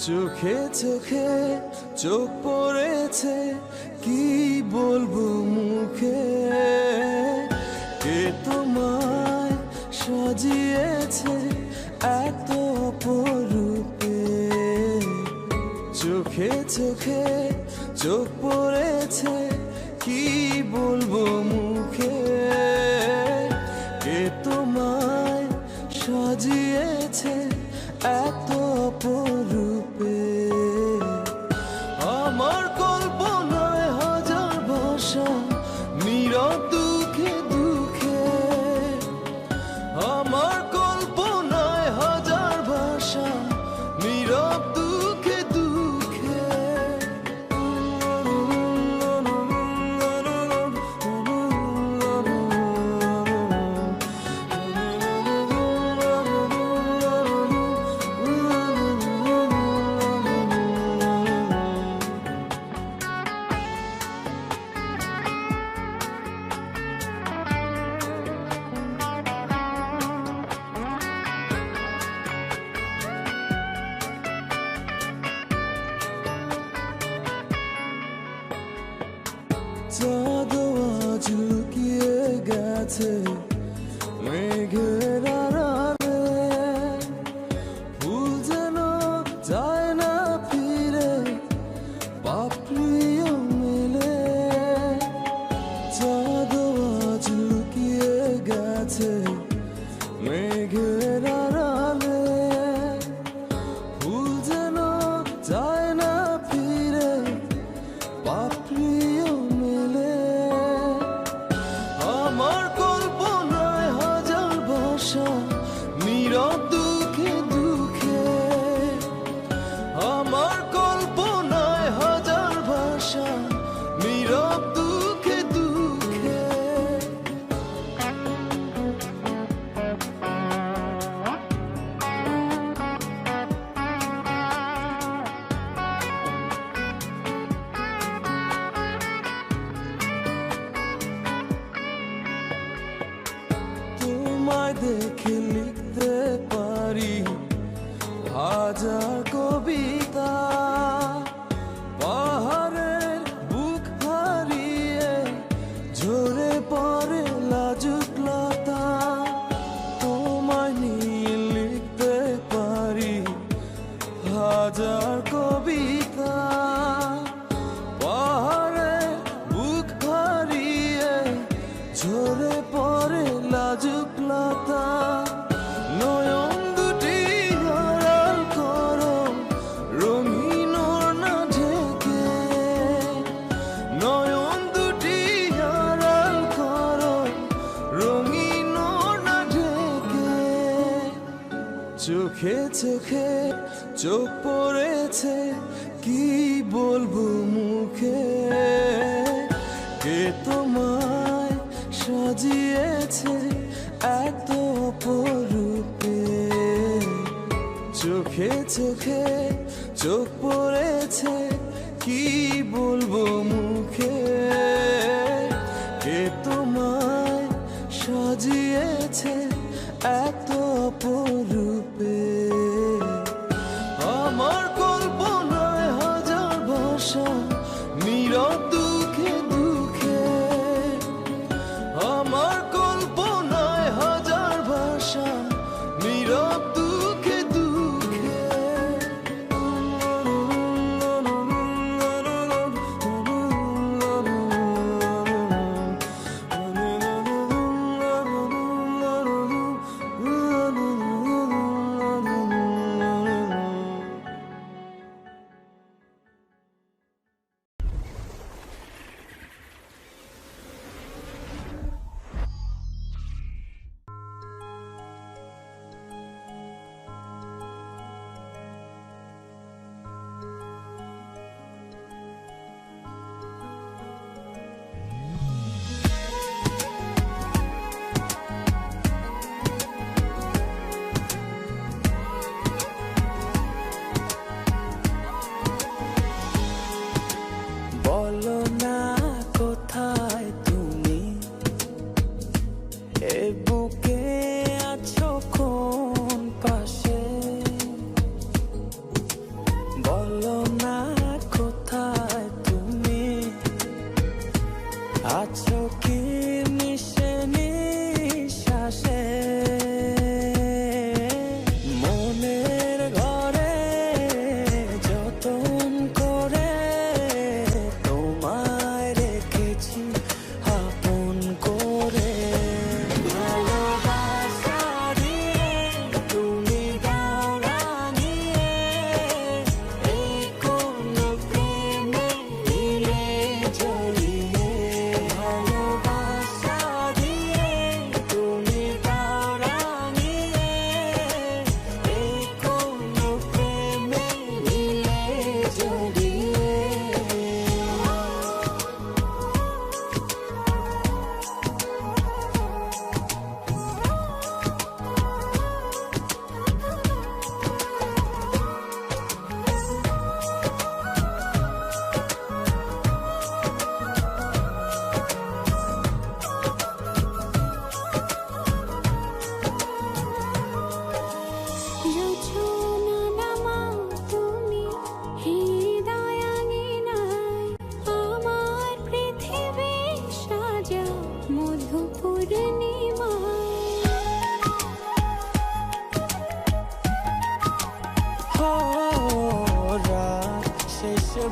চোখে চোখে চোখ পড়েছে, কি বলবো মুখে। কে তোমায় সাজিয়েছে এত অপরূপে। চোখে চোখে চোখ পড়েছে, কি বলবো মুখে। কে তোমায় সাজিয়েছে এত অপরূপে। আমার কল্পনায় হাজার ভাষা, নীরব দুঃখে দুঃখে। আমার কল্পনায় হাজার ভাষা, নীরব দুঃখে দুঃখে। চাঁদ আজ লুকিয়ে গেছে মেঘের আড়ালে। ফুল যেন যায় না ফিরে, পাপড়িও মেলে। চাঁদ আজ লুকিয়ে গেছে মেঘের আড়ালে। ফুল যেন যায় না ফিরে, পাপড়িও মেলে। আমার কল্পনায় হাজার ভাষা, নীরব দুঃখে দুঃখে। আমার কল্পনায় হাজার ভাষা, নীরব দুঃখে দুঃখে। তোমায় দেখে লিখতে পারি হাজার কবিতা। পাহাড়ের বুক হারিয়ে ঝরে পড়ে লাজুক লতা। তোমায় নিয়ে লিখতে পারি হাজার কবিতা। পাহাড়ের বুক হারিয়ে ঝরে পড়ে লাজুক লতা। নয়ন দুটি আড়াল করো রঙিন ওড়না ঢেকে। নয়ন দুটি আড়াল করো রঙিন ওড়না ঢেকে। চোখে চোখে চোখ পড়েছে, কি বলবো মুখে। কে তোমায় সাজিয়েছে এত অপরূপে। চোখে চোখে চোখ পড়েছে, কি বলবো মুখে। কে তোমায় সাজিয়েছে এত অপরূপে। আমার কল্পনায় হাজার ভাষা, নীরব দুঃখে দুঃখে। আমার কল্পনায় হাজার ভাষা, নীরব দুঃখে দুঃখে।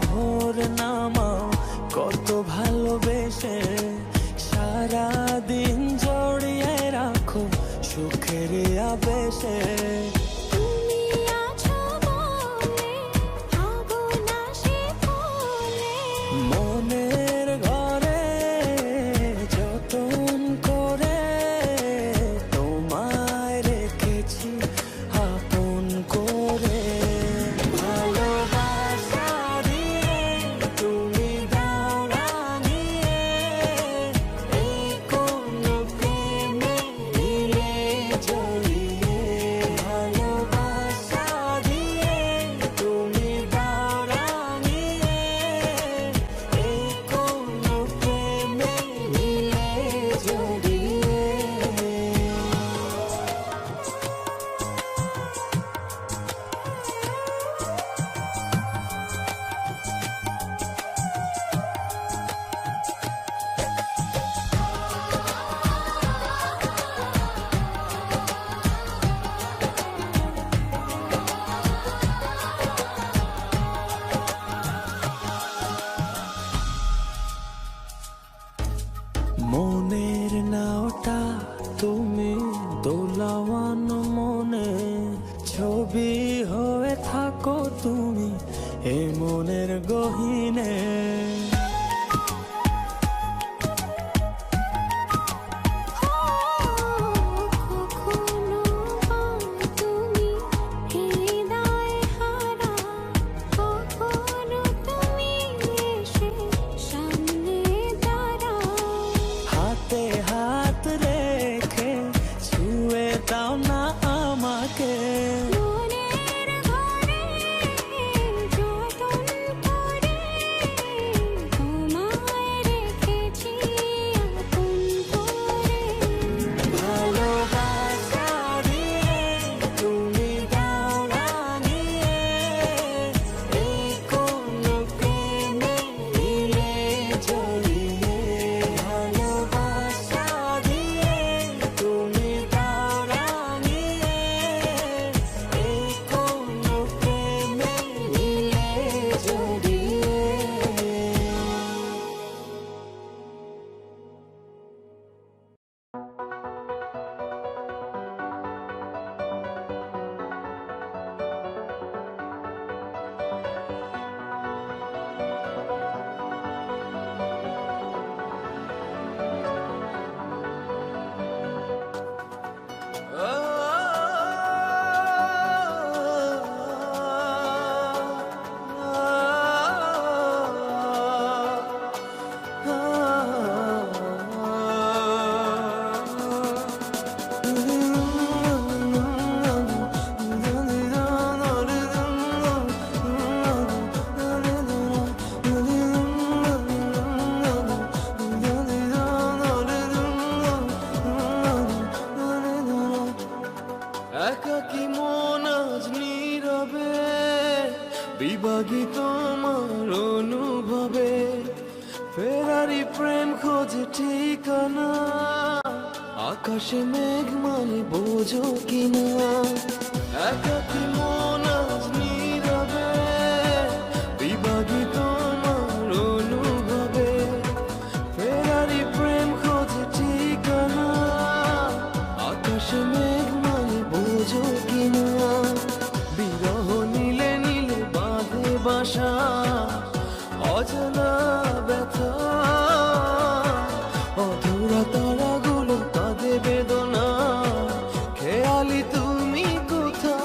ভোর নামাও কত ভালোবেসে, সারা দিন জড়িয়ে রাখো সুখের আবেশে। তুমি আছো বলে ভাবনা সে ফলে, মনের ঘরে যতন করে তোমায় রেখেছি আপন করে। ভালোবাসা দিয়ে তুমি দাও রাঙিয়ে, এই কোন প্রেমে দিলে জড়িয়ে। ভালোবাসা দিয়ে তুমি দাও রাঙিয়ে, এই কোন প্রেমে দিলে জড়িয়ে। মনের নাওটা তুমি দোলাওয়ান মনে, ছবি হয়ে থাকো তুমি এ মনের গহীনে। কখনো তুমি হৃদয় হারা, কখনো তুমি এসে সামনে দাঁড়াও। হাতে হাত রেখে ছুঁয়ে দাও না আমাকে, মনের ঘরে যতন করে তোমায় রেখেছি আপন করে। ভালোবাসা দিয়ে তুমি দাও রাঙিয়ে, এই কোন প্রেমে দিলে জড়িয়ে। ভালোবাসা দিয়ে তুমি দাও রাঙিয়ে, এই কোন প্রেমে দিলে জড়িয়ে। একাকী মন আজ নীরবে বিভাগী তোমার অনুভবে, ফেরারি প্রেম খোঁজে ঠিকানা, আকাশে মেঘ মানে বোঝো কিনা। একাকী মন আজ নীরবে বিভাগী তোমার অনুভবে, ফেরারি প্রেম খোঁজে ঠিকানা, আকাশে মেঘ মানে বোঝো কিনা। বিরহ নীলে নীলে বাঁধে বাসা, অজানা ব্যথা, অধুরা তারাগুলো কাঁদে বেদনা, খেয়ালি তুমি কোথায়।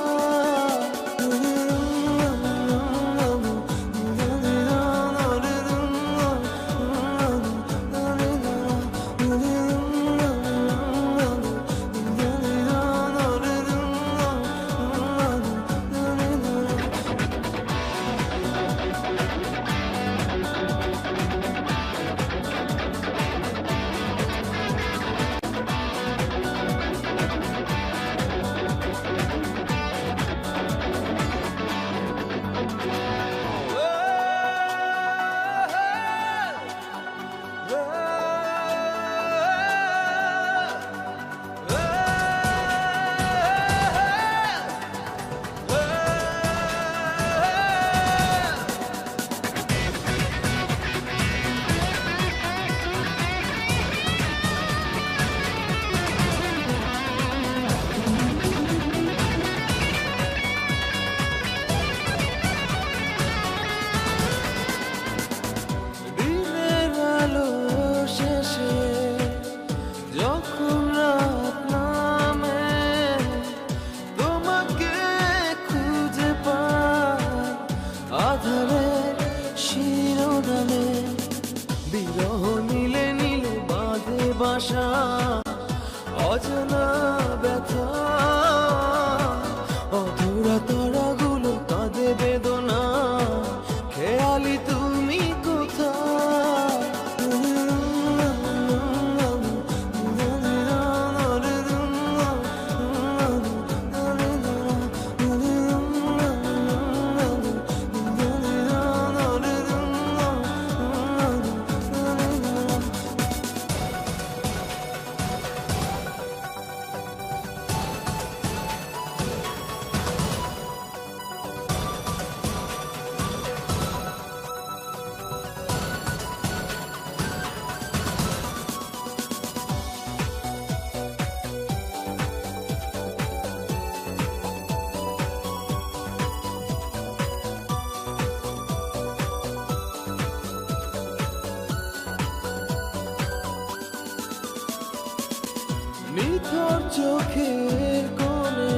নিথর চোখের কোণে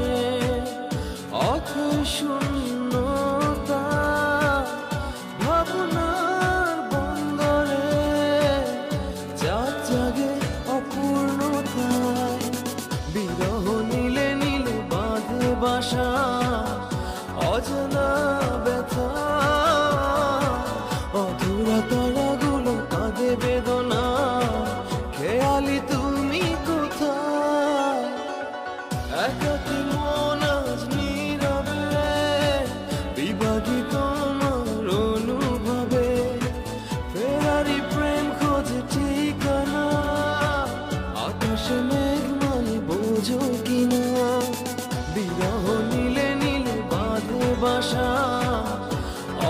অথই শূন্যতা, ভাবনার বন্দরে চাঁদ জাগে অপূর্ণতায়। বিরহ নীলে নীলে বাঁধে বাসা অজানা ব্যথা, অধুরা তারাগুলো কাঁদে বেদনা, খেয়ালি তুমি কোথায়? একাকী মন আজ নীরবে বিভাগী তোমার অনুভবে, ফেরারি প্রেম খোঁজে ঠিকানা, আকাশে মেঘ মানে বোঝো কিনা। বিরহ নীলে নীলে বাঁধে বাসা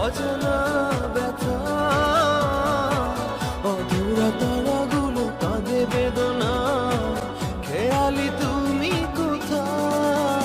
অজানা ব্যথা, অধুরা তারাগুলো কাঁদে বেদনা, খেয়ালি তুমি কোথায়?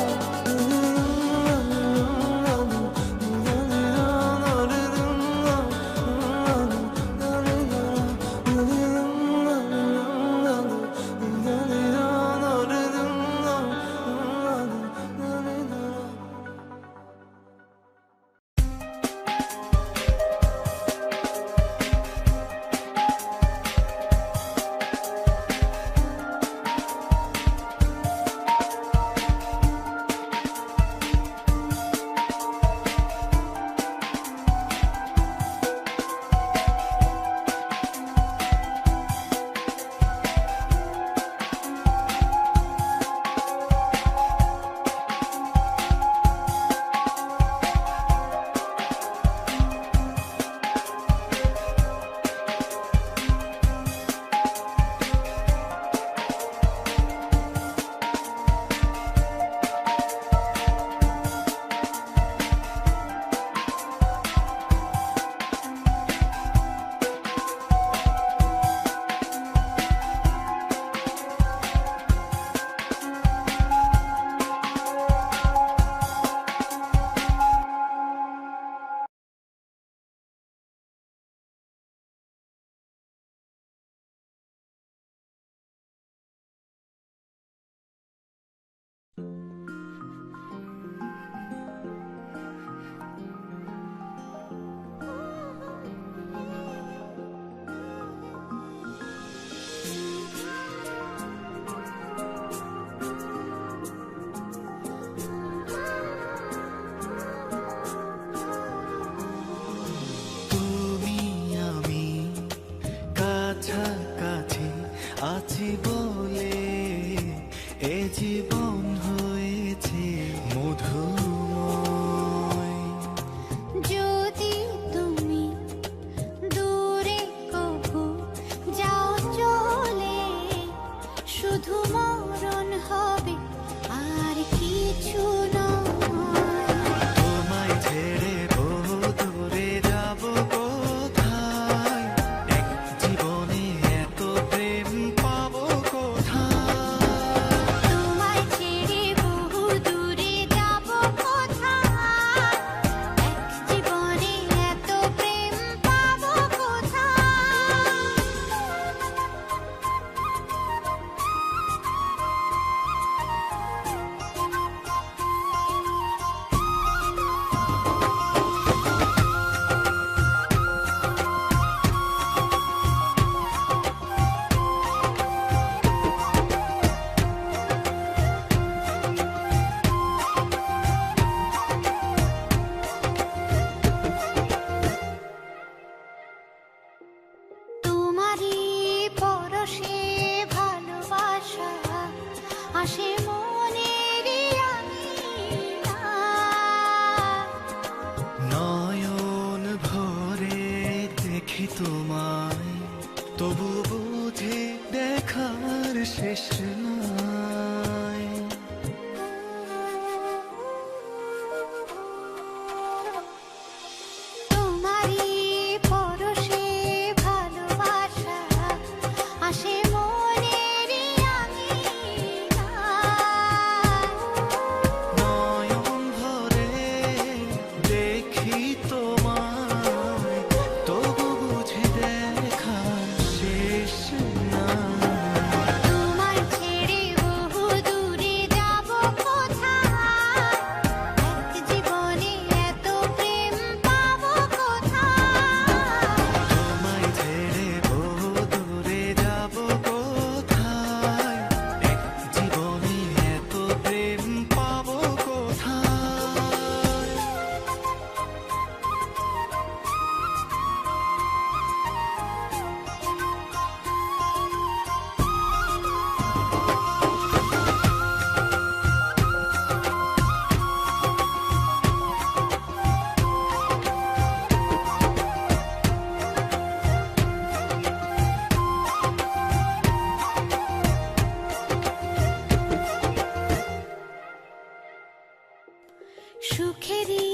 সুখেরই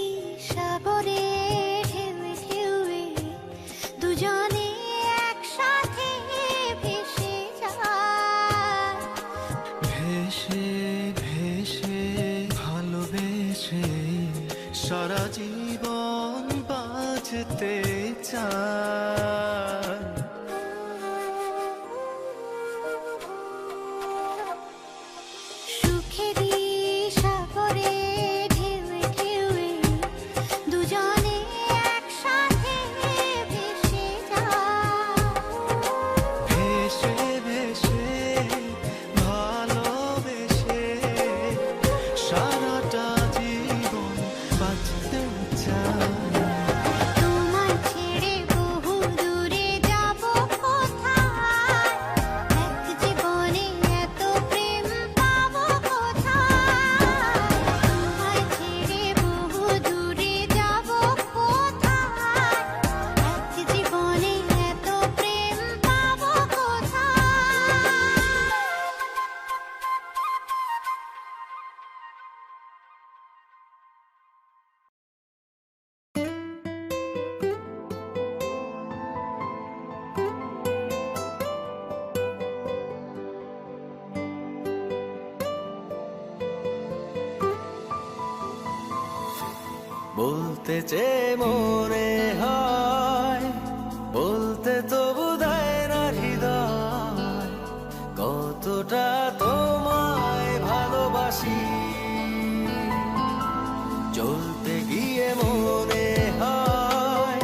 সাগরে ঢেউে ঢেউে দুজনে একসাথে ভেসে যায়। ভেসে ভেসে ভালোবেসে সারা জীবন বাঁচতে চায়। সুখেরই সাগরে ঢেউে ঢেউে দুজনে একসাথে ভেসে যায়। ভেসে ভেসে ভালোবেসে সারাটা জীবন বাঁচতে চায়। তোমায় ছেড়ে বহু দূরে যাব কোথায়, এক জীবনে এত প্রেম পাবো কোথায়। তোমায় ছেড়ে বহু দূরে যাব কোথায়, এক জীবনে এত প্রেম পাবো কোথায়। বলতে চেয়ে মনে হয়, বলতে তবু দেয় না হৃদয়, কতটা তোমায় ভালোবাসি। চলতে গিয়ে মনে হয়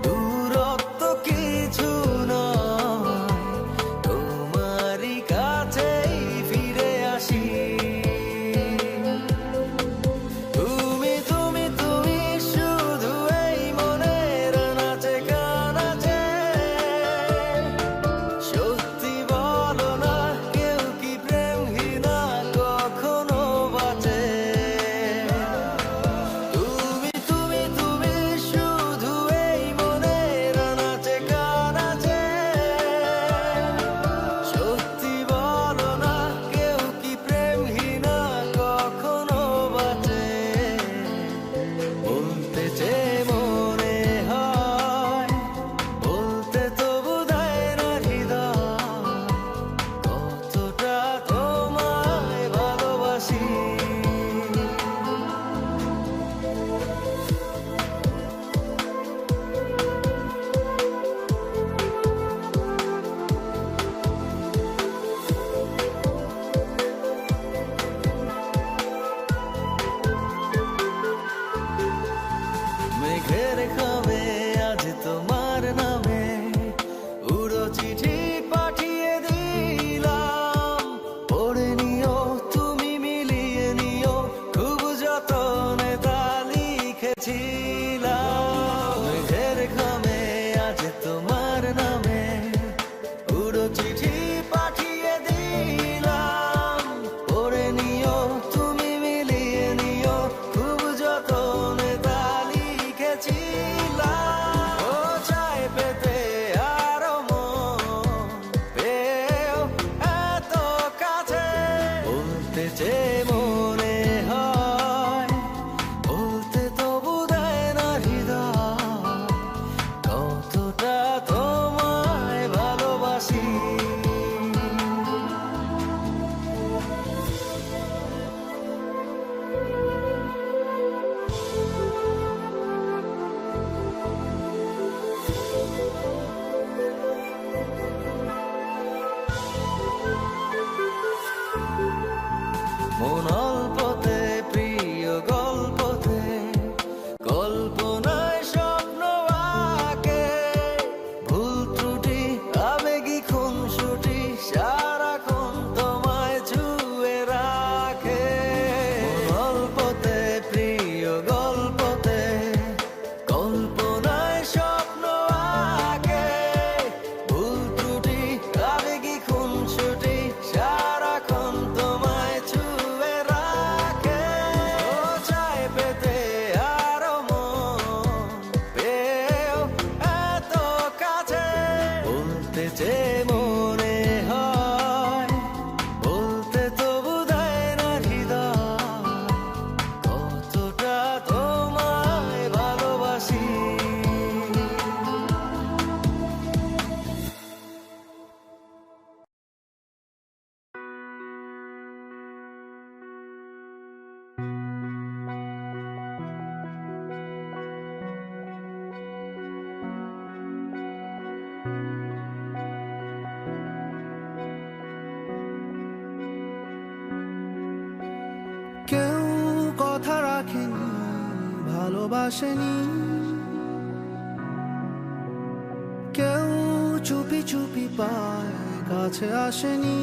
দূরত্ব কিছু নয়, তোমারই কাছেই ফিরে আসি। তুমি তুমি তুমি শুধু এই মনের নাচে গানাচে, সত্যি বলো না কেউ কি প্রেমহীনা কখনো বাঁচে। ভালোবাসেনি, কেউ চুপি চুপি পায় কাছে আসেনি,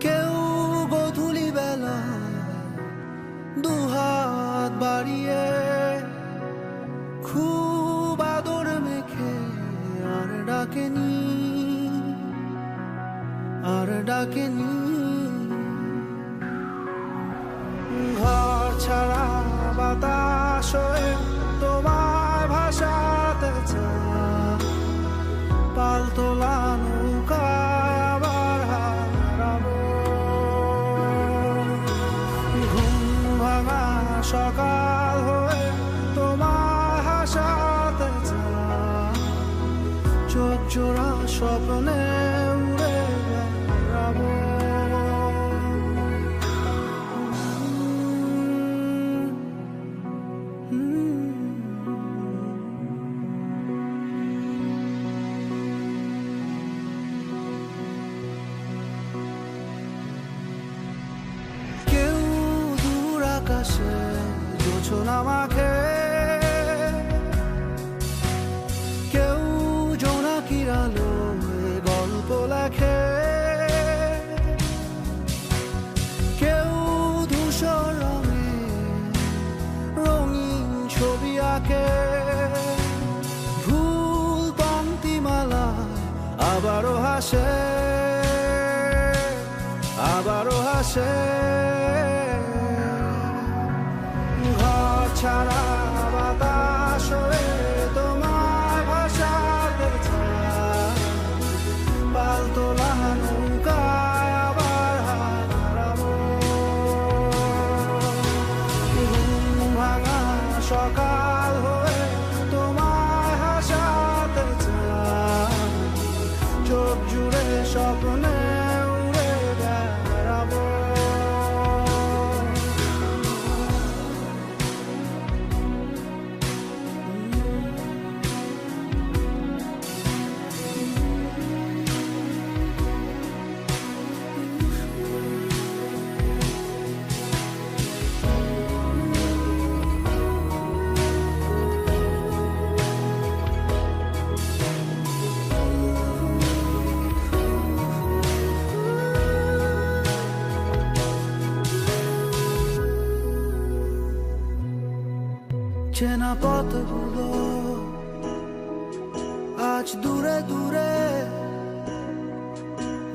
কেউ গধূলি বেলা দুহাত বাড়িয়ে খুব আদর মেখে আর ডাকেনি, আর ডাকেনি। ঘর ছাড়া বাতাস হয়ে তোমায় ভাসাতে চায়, পালতোলা নৌকায় আবার হারাবো। ঘুম ভাঙা সকাল হয়ে তোমায় হাসাতে চায়, চোখ জোড়া স্বপ্নে উড়ে বেড়াবো। কেউ দূর আকাশে জোছনা মাখে, কেউ জোনাকির আলোয় গল্প লেখে, কেউ ধূসর রঙে রঙিন ছবি আঁকে, ভুল পংক্তিমালায় আবারও হাসে, আবারও হাসে। ঘর ছাড়া বাতাস হয়ে তোমায় ভাসাতে চায়, পালতোলা নৌকায় আবার হারাবো। ঘুম ভাঙা সকাল হয়ে তোমায় হাসাতে চায়, চোখ জুড়ে স্বপ্নে উড়ে বেড়াবো। চেনা পথগুলো আজ দূরে দূরে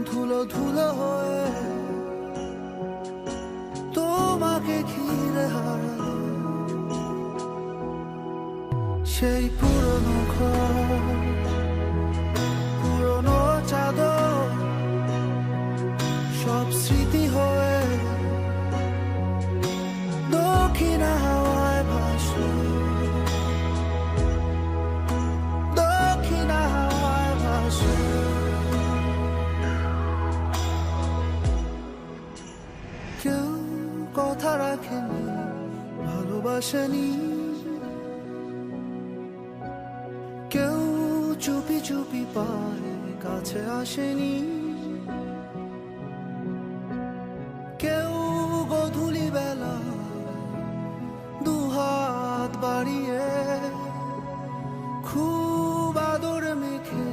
ধুলো ধুলো হয়ে তোমাকে ঘিরে হারালো। সেই পুরনো ঘর, পুরনো চাদর, সব স্মৃতি হয়ে দক্ষিণ হাওয়ায় ভাসে, দক্ষিণ হাওয়ায় ভাসে। কেউ কথা রাখেনি, ভালোবাসেনি, কেউ চুপি চুপি পায় কাছে আসেনি, কেউ গধূলি বেলা দুহাত বাড়িয়ে খুব আদর মেখে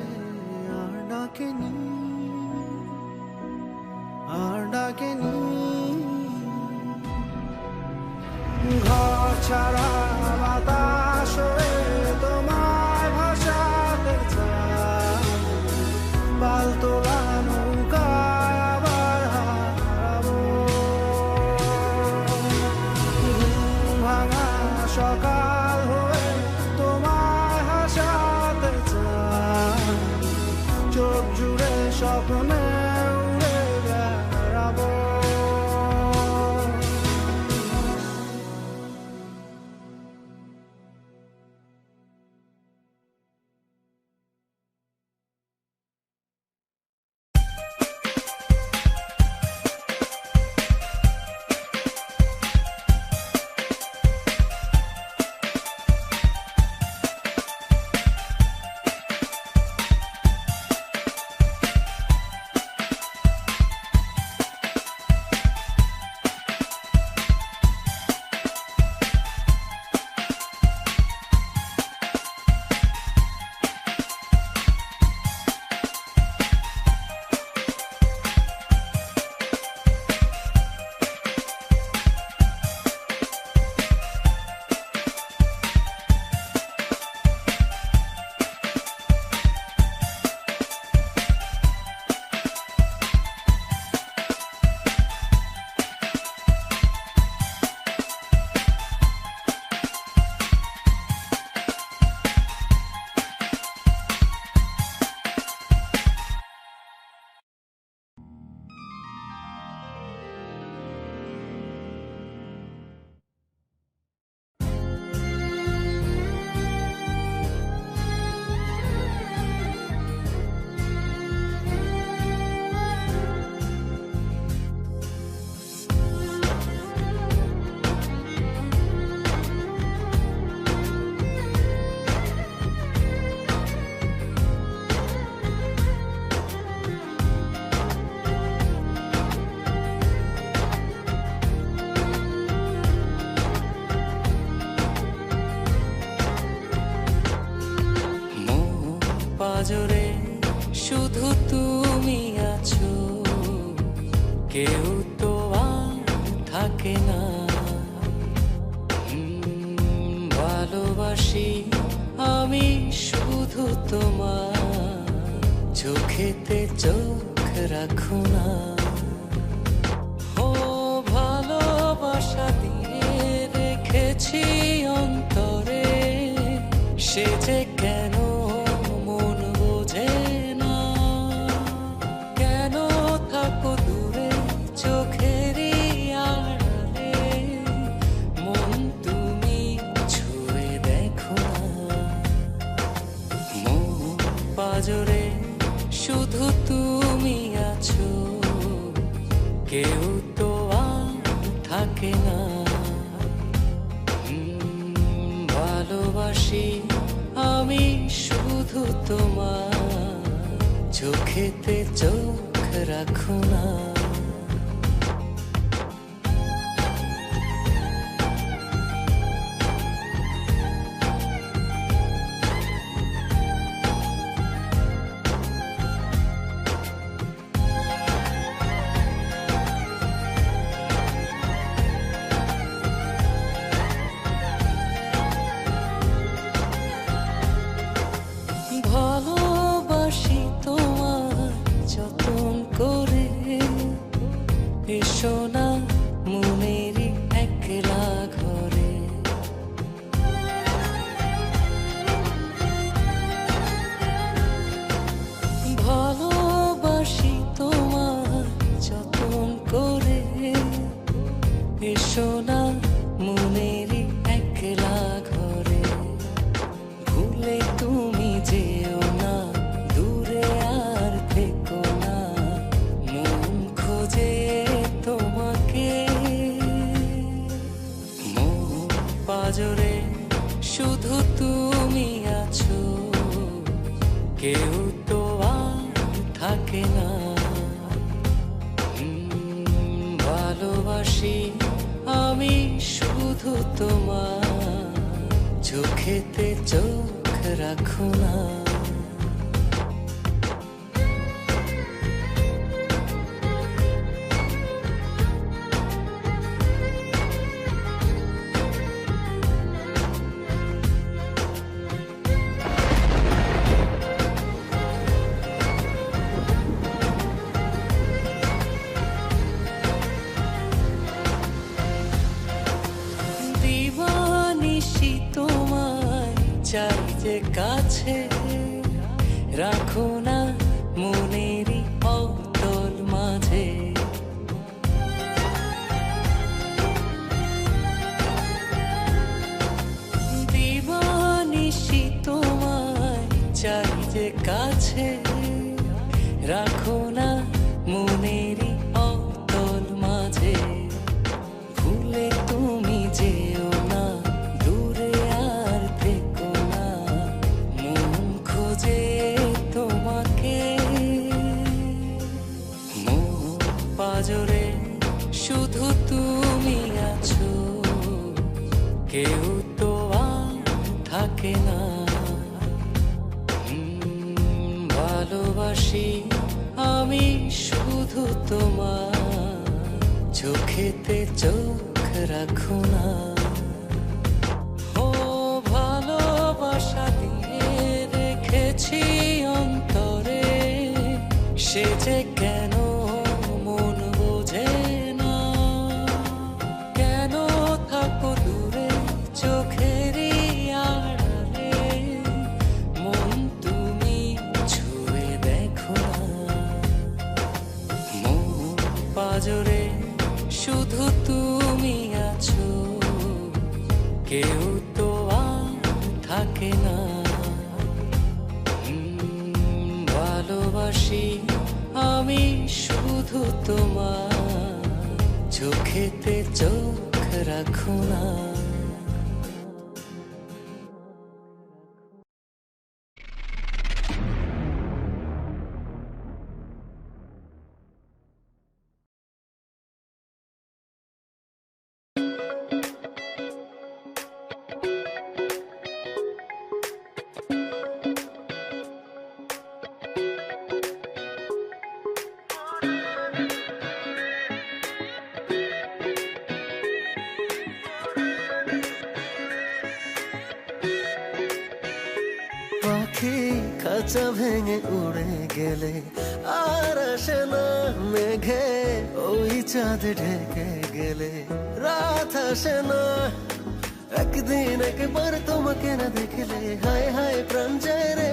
আর ডাকেনি, আর ডাকেনি। ঘর ছাড়া বাতাস হয়ে তোমায় ভাসাতে চায়, পালতোলা নৌকায় আবার হারাবো। ঘুম ভাঙা সকাল হয়ে তোমায় হাসাতে চায়, চোখ জুড়ে স্বপ্নে উড়ে বেড়াবো। পাজরে শুধু তুমি আছো, কেউ তো আর থাকে না। ভালোবাসি আমি শুধু তোমার, চোখেতে চোখ রাখো না। ও ভালোবাসা দিয়ে রেখেছি অন্তরে, সে যে কেন মন বোঝে না। কেন থাকো দূরে চোখেরই আড়ালে, মন তুমি ছুঁয়ে দেখো না। মন পাজরে শুধু তুমি আছো, কেউ তো আর থাকে না। ভালোবাসি আমি শুধু তোমার, চোখেতে চোখ রাখো না। ভালোবাসি তোমার যতন করে, এসো না মনেরই একলা ঘরে। ভালোবাসি তোমার যতন করে, এসো না মনেরই একলা ঘরে। ভুলে তুমি যেও না, দূরে আর থেকো না, মন খোঁজে তোমাকে। মন পাজরে শুধু তুমি আছো, কেউ তো আর থাকে না। ভালোবাসি আমি শুধু তোমার, চোখেতে চোখ রাখো না। দিবানিশি তোমায় চাই যে কাছে, রাখো না মনেরই অতল মাঝে। দিবানিশি তোমায় চাই যে কাছে, রাখো না মনেরই অতল মাঝে। ভুলে তুমি যেও না, দূরে আর থেকো না, মন খোঁজে তোমাকে। মন পাজরে শুধু তুমি আছো, কেউ তো আর থাকে না। ভালোবাসি আমি শুধু তোমার, চোখেতে চোখ রাখো না। ও ভালোবাসা দিয়ে রেখেছি অন্তরে, সে যে কেন মন বোঝে না। কেন থাকো দূরে চোখেরই আড়ালে, মন তুমি ছুঁয়ে দেখো না। মন পাজরে শুধু তুমি আছো, কেউ তো আর থাকে না। ভালোবাসি আমি শুধু তোমার, চোখেতে চোখ রাখো না। পাখি খাঁচা ভেঙে উড়ে গেলে আর আসে না মেঘে, ওই চাঁদ ঢেকে গেলে রাত আসে না। একদিন একবার তোমাকে না দেখলে হায় হায় প্রাণ যায় রে,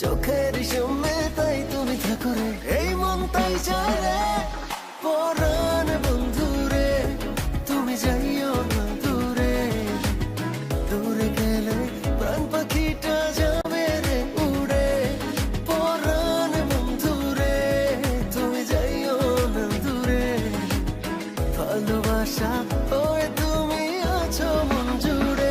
চোখের সামনে তাই তুমি থাকো রে, এই মন তাই চায় রে। পরাণ বন্ধু রে তুমি যাইও না দূরে, দূরে গেলে প্রাণ পাখিটা যাবে রে উড়ে। পরাণ বন্ধু রে তুমি যাইও না দূরে, ভালোবাসা ওই তুমি আছো মন জুড়ে।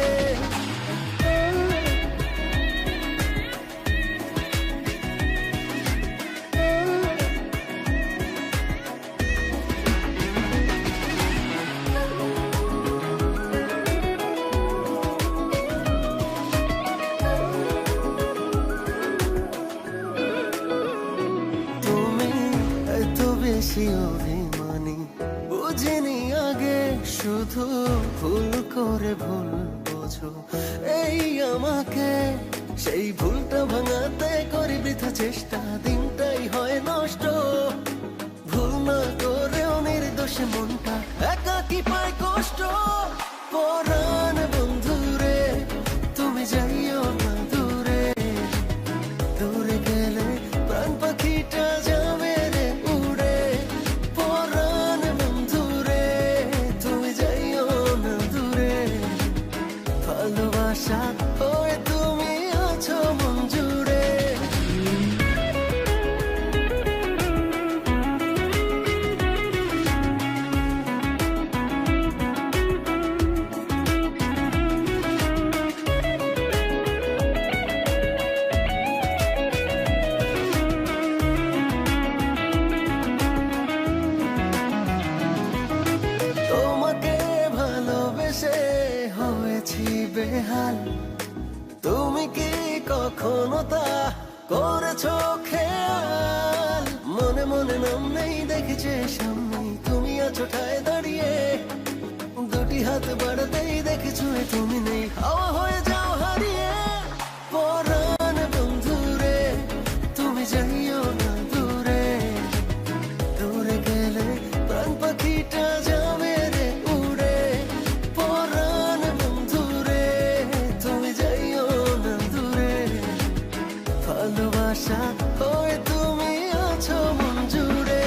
বেশি অভিমানী বুঝিনি আগে, শুধু ভুল করে ভুল বোঝো এই আমাকে। সেই ভুলটা ভাঙাতে করি বৃথা চেষ্টা, দিনটাই হয় নষ্ট। ভুল না করেও নির্দোষে মনটা একাকি পায় কষ্ট। পরাণ বন্ধু রে তুমি যাইও না দূরে, দূরে গেলে প্রাণ পাখিটা যাবে রে উড়ে। পরাণ বন্ধু রে তুমি যাইও না দূরে, ভালোবাসা ওই তুমি আছো মন জুড়ে। তোমাকে ভালোবেসে হয়েছি বেহাল, তুমি কি কখনো তা করেছো খেয়াল? মনে মনে নাম নেই দেখেছে সামনে তুমি আছো ঠায় দাঁড়িয়ে, দুটি হাত বাড়াতেই দেখেছো তুমি নেই, হাওয়া হয়ে যাও হারিয়ে। পরাণ বন্ধু রে তুমি যাইও না দূরে, দূরে গেলে প্রাণ পাখিটা যাবে রে উড়ে। পরাণ বন্ধু রে তুমি যাইও না দূরে, ভালোবাসা ওই তুমি আছো মন জুড়ে।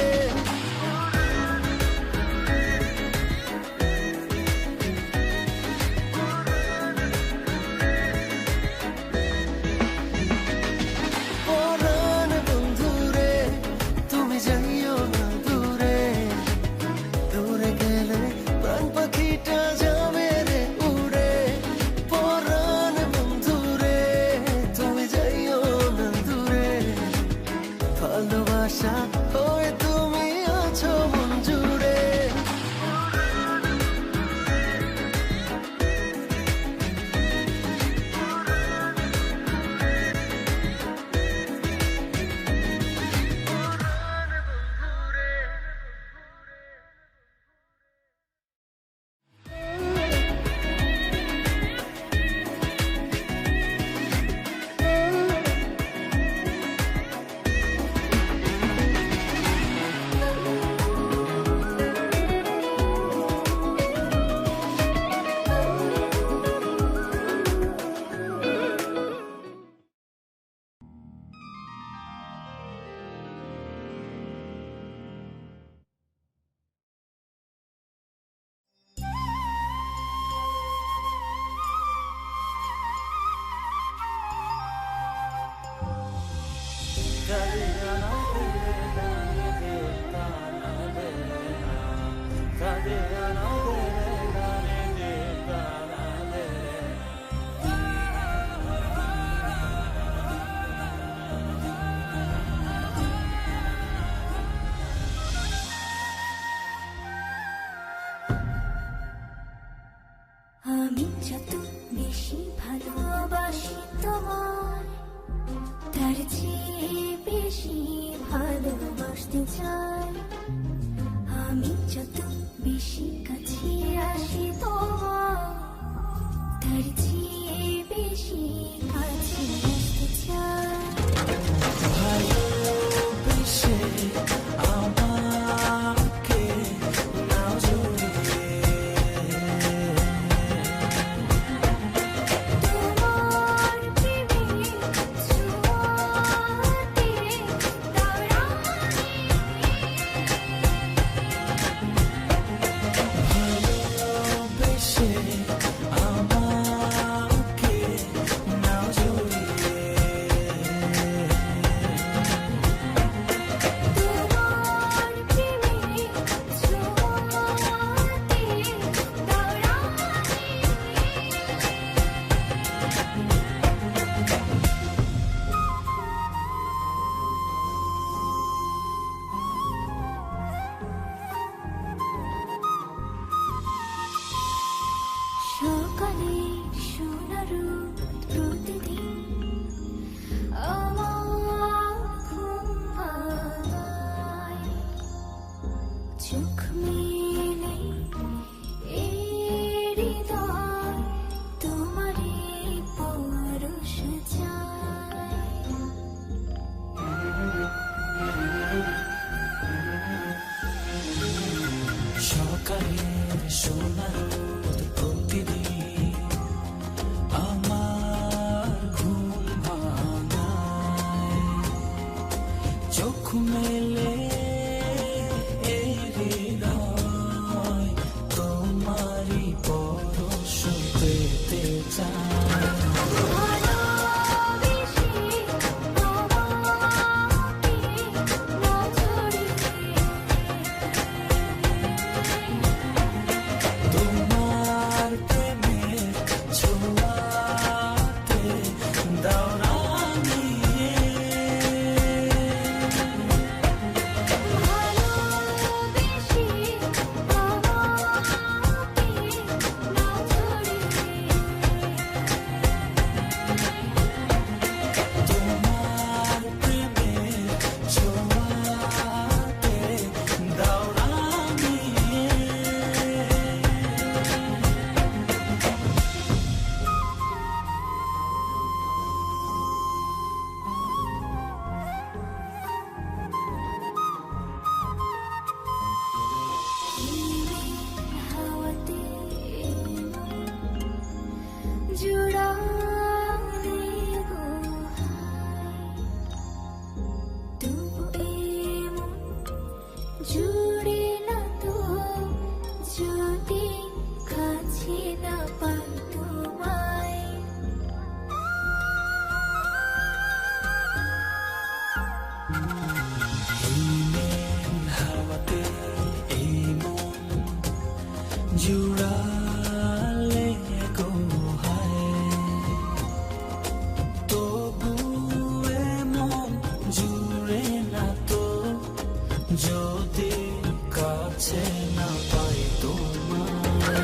পরাণ বন্ধু রে তুমি যাইও না দূরে, দূরে গেলে প্রাণ পাখিটা যাবে রে উড়ে। পরাণ বন্ধু রে তুমি যাইও না দূরে, ভালোবাসা ওই তুমি আছো মন জুড়ে। আমি যত বেশি ভালোবাসি তোমায়, তার চেয়ে বেশি ভালোবাসতে চাই। আমি যত বেশি কাছে আসি তোমার, তার চেয়ে বেশি কাছে আসতে জুড়ালে গো হায় তবু মন জুড়ে না তো যদি কাছে না পাই তোমার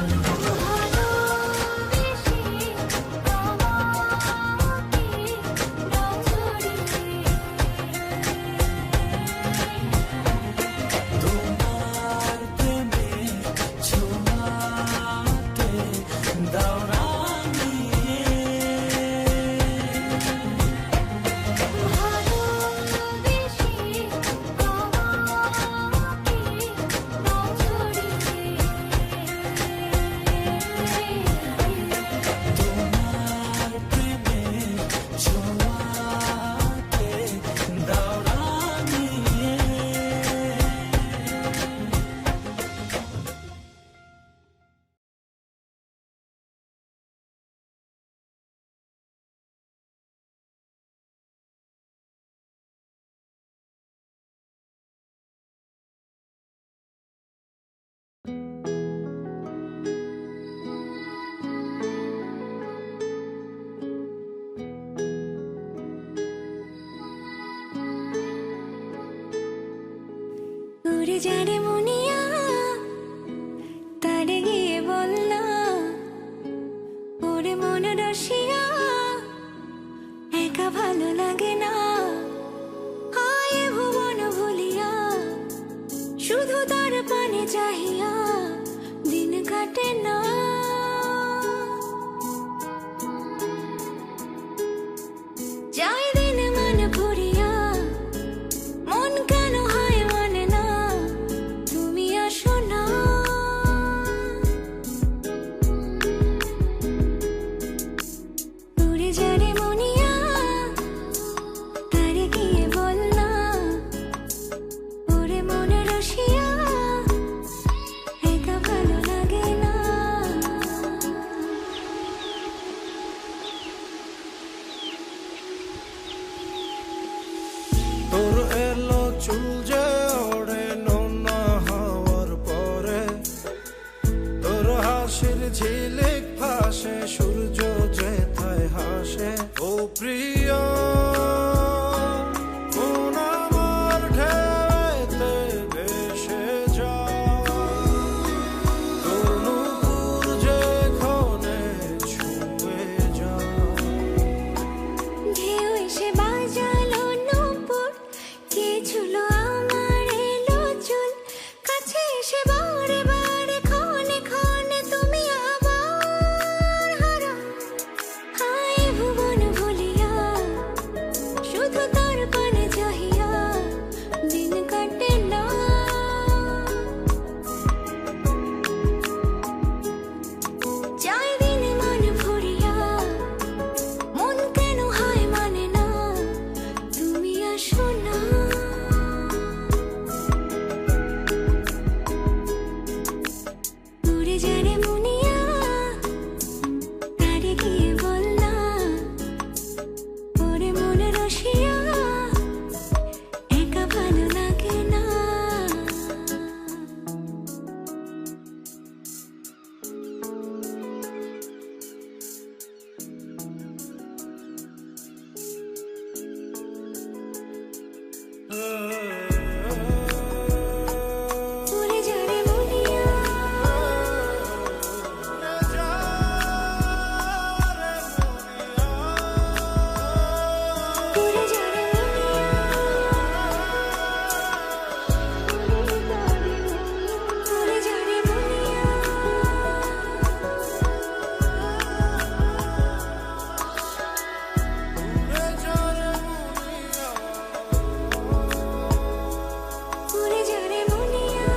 উড়ে যারে মুনিয়া তারে গিয়ে বললা ওরে মন রসিয়া একা ভালো লাগে না হায় ভুবন ভুলিয়া শুধু তার পানে চাহিয়া দিন কাটে না যাই দিন মান ভরিয়া মন কেন হয় মানে না তুমি আসো না উড়ে যারে মুনিয়া তারে গিয়ে বললা ওরে মনে রসিয়া একা ভালো লাগে না তোর এলো চুল যে ওড়ে নোনা হাওয়ার পরে তোর হাসির ঝিলিক ভাসে সূর্য যেথায় হাসে ও প্রিয়া কোন আমার ঢেউতে ভেসে যায় তোর নূপুর যেখানে ছুঁয়ে যায় ঢেউ এসে বাজালো নূপুর কে ছুলো আমার এলো চুল কাছে এসে বারে বারে ক্ষণে ক্ষণে তুমি আবার হারা হায় ভুবন ভুলিয়া শুধু তার পানে চাহিয়া দিন কাটে না যাই দিন মান ভরিয়া মন কেন হয় মানে না তুমি আসো না উড়ে যারে মুনিয়া তারে গিয়ে বললা ওরে মনে রসিয়া একা ভালো লাগে না উড়ে যারে মুনিয়া উড়ে যারে উড়ে যারে মুনিয়া উড়ে যারে মুনিয়া